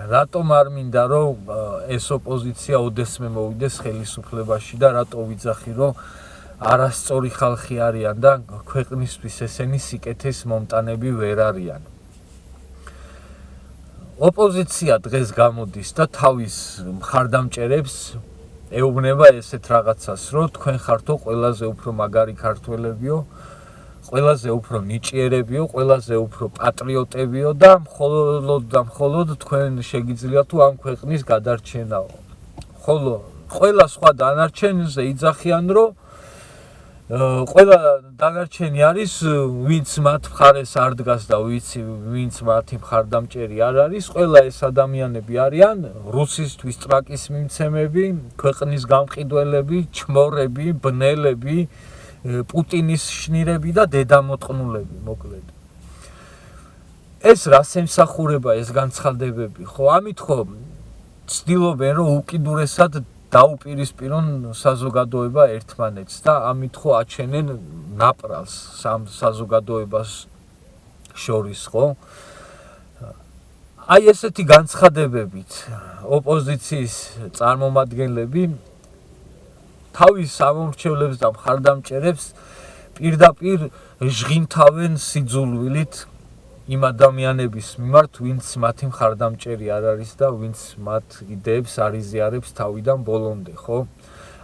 რატომ არ მინდა რომ ეს ოპოზიცია ოდესმე მოვიდეს ხელისუფლებაში და რატო ვიძახი რომ არასწორი ხალხი არიან და ქვეყნისთვის ესენი სიკეთეს მომტანები ვერ არიან. ოპოზიცია დღეს გამოდის და თავის მხარდამჭერებს ეუბნება ესეთ რაღაცას, რომ თქვენ ხართო ყველაზე უფრო მაგარი ქართველებიო, ყველაზე უფრო ნიჭიერებიო, ყველაზე უფრო პატრიოტებიო და მხოლოდ თქვენ შეგიძლიათ თუ ამ ქვეყნის გადარჩენაო. ხოლო ყველა სხვა დანარჩენზე იძახიან, რომ ყველა დანარჩენი არის, ვინც მათ მხარეს არ დგას და ვინც მათი მხარდამჭერი არ არის, ყველა ეს ადამიანები არიან რუსისთვის ტრაკის მიმცემები, ქვეყნის გამყიდველები, ჩმორები, ბნელები, პუტინის შნირები და დედამოწყნულები, მოკლედ. ეს რას ემსახურება ეს განცხადებები, ხო, ამით ხო ცდილობენ, რომ უკიდურესად დაუპირისპირონ საზოგადოება ერთმანეთს და ამით ხო აჩენენ ნაპრალს სამ საზოგადოებას შორის, ხო? აი ესეთი განცხადებებით ოპოზიციის წარმომადგენლები თავის სამომრჩევლებს და მხარდამჭერებს პირდაპირ ჟღინთავენ სიძულვილით იმ ადამიანების მიმართ, ვინც მათი მხარდამჭერი არ არის და ვინც მათ იდეებს არ იზიარებს თავიდან ბოლომდე, ხო?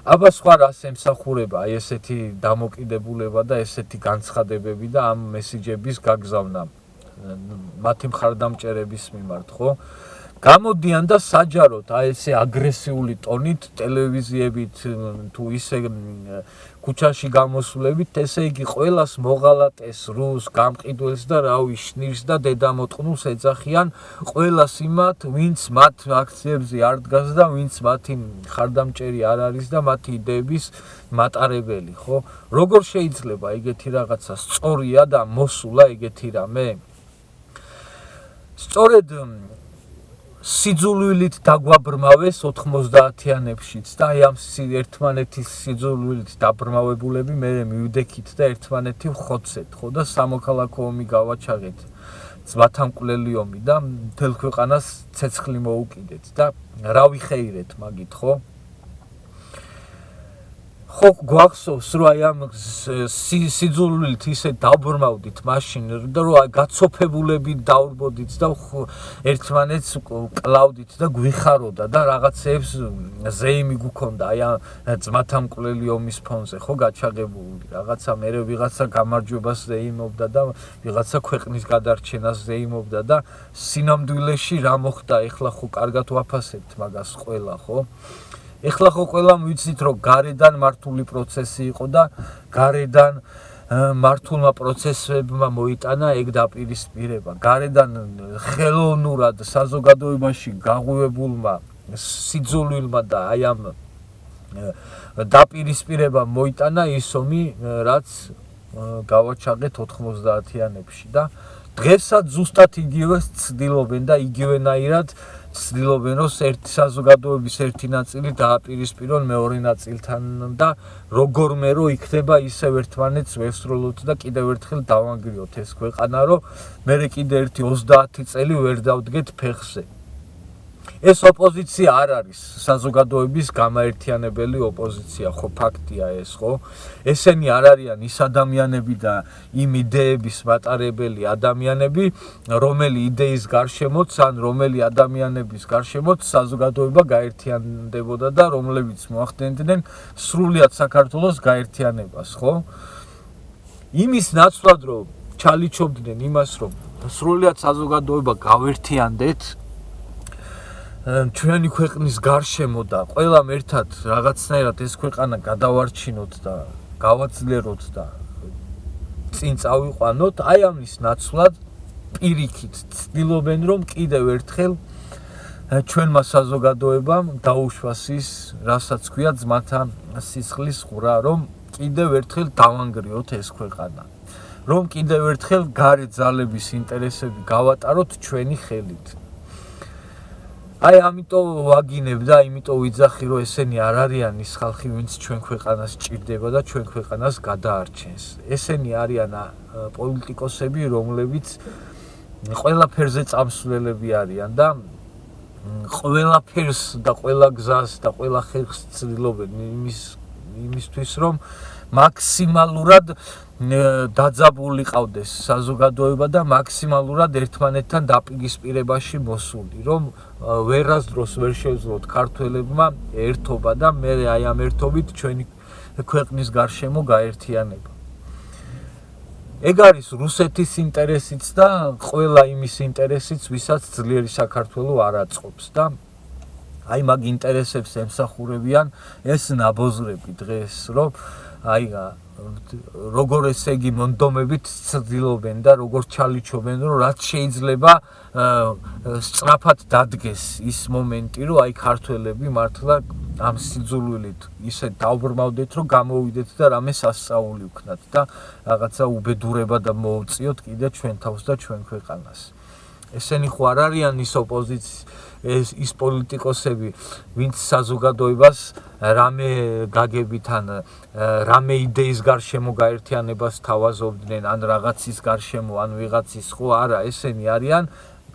აბა სხვა რას ემსახურება აი ესეთი დამოკიდებულება და ესეთი განცხადებები და ამ მესიჯების გაგზავნა მათი მხარდამჭერების მიმართ, ხო? გამოდიან და საჯაროდ აი ესე აგრესიული ტონით ტელევიზიებით თუ ისე ქუჩაში გამოსვლებით, ესე იგი ყველას მოღალატეს, რუს, გამყიდველს და რავი შნირს და დედამოწყნულს ეძახიან ყველას იმათ, ვინც მათ აქციებზე არ დგას და ვინც მათი მხარდამჭერი არ არის და მათი იდეების მატარებელი, ხო? როგორ შეიძლება ეგეთი რაღაცა სწორია და მოსულა ეგეთი რამე? სწორედ სიძულვილით დაგვაბრმავეს 90-იანებშიც და აი ამ ერთმანეთის სიძულვილით დაბრმავებულები მერე მივდექით და ერთმანეთი ვხოცეთ, ხო და სამოქალაქო ომი გავაჩაღეთ, ძმათამკვლელი ომი და მთელ ქვეყანას ცეცხლი მოუკიდეთ და რა ვიხეირეთ მაგით, ხო? ხო გვახსოვს, რომ აი ამ სიძულვილით ისე დაბრმავდით მაშინ და რომ აი გაცოფებულებით დავრბოდით და ერთმანეთს კლავდით და გვიხაროდა და რაღაცეებს ზეიმი გქონდა აი ამ ძმათამკვლელი ომის ფონზე, ხო გაჩაღებული რაღაცა მერე ვიღაცა გამარჯვებას ზეიმობდა და ვიღაცა ქვეყნის გადარჩენას ზეიმობდა და სინამდვილეში რა მოხდა ეხლა ხო კარგად ვაფასებთ მაგას ყველა, ხო? ეხლა ხო ყველამ ვიცით, რომ გარედან მართული პროცესი იყო და გარედან მართულმა პროცესებმა მოიტანა ეგ დაპირისპირება. გარედან ხელოვნურად საზოგადოებაში გაღვივებულმა სიძულვილმა და აი ამ დაპირისპირებამ მოიტანა ის ომი, რაც გავაჩაღეთ 90-იანებში და დღესაც ზუსტად იგივეს ცდილობენ და იგივენაირად ცდილობენ, რომ ერთი საზოგადოების ერთი ნაწილი დააპირისპირონ მეორე ნაწილთან და როგორმე რომ იქნება ისევ ერთმანეთს ვესროლოთ და კიდევ ერთხელ დავანგრიოთ ეს ქვეყანა, რომ მერე კიდე ერთი 30 წელი ვერ დავდგეთ ფეხზე. ეს ოპოზიცია არ არის საზოგადოების გამაერთიანებელი ოპოზიცია, ხო ფაქტია ეს, ხო? ესენი არ არიან ის ადამიანები და იმ იდეების მატარებელი ადამიანები, რომელი იდეის გარშემოც ან რომელი ადამიანების გარშემოც საზოგადოება გაერთიანდებოდა და რომლებიც მოახდენდნენ სრულიად საქართველოს გაერთიანებას, ხო? იმის ნაცვლად რომ ჩალიჩობდნენ იმას, რომ სრულიად საზოგადოება გავერთიანდეთ ჩვენი ქვეყნის გარშემო და ყველამ ერთად რაღაცნაირად ეს ქვეყანა გადავარჩინოთ და გავაძლიეროთ და წინ წავიყვანოთ, აი ამის ნაცვლად პირიქით ცდილობენ, რომ კიდევ ერთხელ ჩვენმა საზოგადოებამ დაუშვას ის, რასაც ქვია ძმათა სისხლის ღვრა, რომ კიდევ ერთხელ დავანგრიოთ ეს ქვეყანა, რომ კიდევ ერთხელ გარე ძალების ინტერესები გავატაროთ ჩვენი ხელით. აი ამიტომ ვაგინებ და იმიტომ ვიძახი, რომ ესენი არ არიან ის ხალხი, ვინც ჩვენ ქვეყანას ჭირდება და ჩვენ ქვეყანას გადაარჩენს. ესენი არიან პოლიტიკოსები, რომლებიც ყველაფერზე წამსვლელები არიან და ყველაფერს და ყველა გზას და ყველა ხერხს ცდილობენ იმისთვის რომ მაქსიმალურად დაძაბული ყავდეს საზოგადოება და მაქსიმალურად ერთმანეთთან დაპირისპირებაში მოსული, რომ ვერასდროს ვერ შევძლოთ ქართველებმა ერთობა და მე აი ამ ერთობით ჩვენი ქვეყნის გარშემო გაერთიანება. ეგ არის რუსეთის ინტერესიც და ყველა იმის ინტერესიც, ვისაც ძლიერი საქართველო არ აწყობს და აი მაგ ინტერესებს ემსახურებიან ეს ნაბოზრები დღეს, რომ აი როგორ ესე იგი მონდომებით ცდილობენ და როგორ ჩალიჩობენ, რომ რაც შეიძლება სწრაფად დადგეს ის მომენტი, რომ აი ქართველები მართლა ამ სიძულვილით ისე დაუბრმავდეთ, რომ გამოვიდეთ და რამე სასწაული ვქნათ და რაღაცა უბედურება და მოუწიოთ კიდე ჩვენ თავს და ჩვენ ქვეყანას. ესენი ხო არ არიან ის პოლიტიკოსები, ვინც საზოგადოებას რამე გაგებით ან რამე იდეის გარშემო გაერთიანებას თავაზობდნენ, ან რაღაცის გარშემო, ან ვიღაცის, ხო არა, ესენი არიან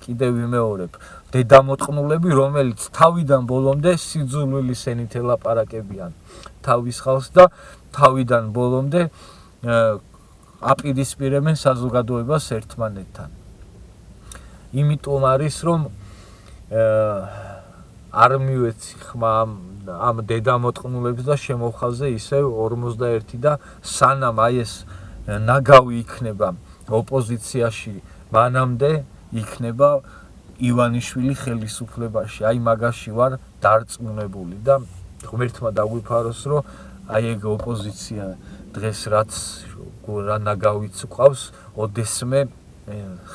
კიდევ ვიმეორებ, დედამოწყნულები, რომელიც თავიდან ბოლომდე სიძულვილის ენით ელაპარაკებიან თავის ხალხს და თავიდან ბოლომდე აპირისპირებენ საზოგადოებას ერთმანეთთან. იმიტომ არის რომ არ მივეცი ხმა ამ დედამოწყნულებს და შემოხაზე ისევ 51 და სანამ აი ეს ნაგავი იქნება ოპოზიციაში, მანამდე იქნება ივანიშვილი ხელისუფლებაში. აი მაგაში ვარ დარწმუნებული და ღმერთმა დაგვიფაროს, რომ აი ეგ ოპოზიცია დღეს რაც რა ნაგავიც ყავს, ოდესმე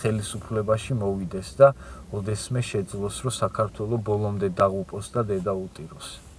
ხელისუფლებაში მოვიდეს და ოდესმე შეძლოს, რომ საქართველო ბოლომდე დაღუპოს და დედა უტიროს.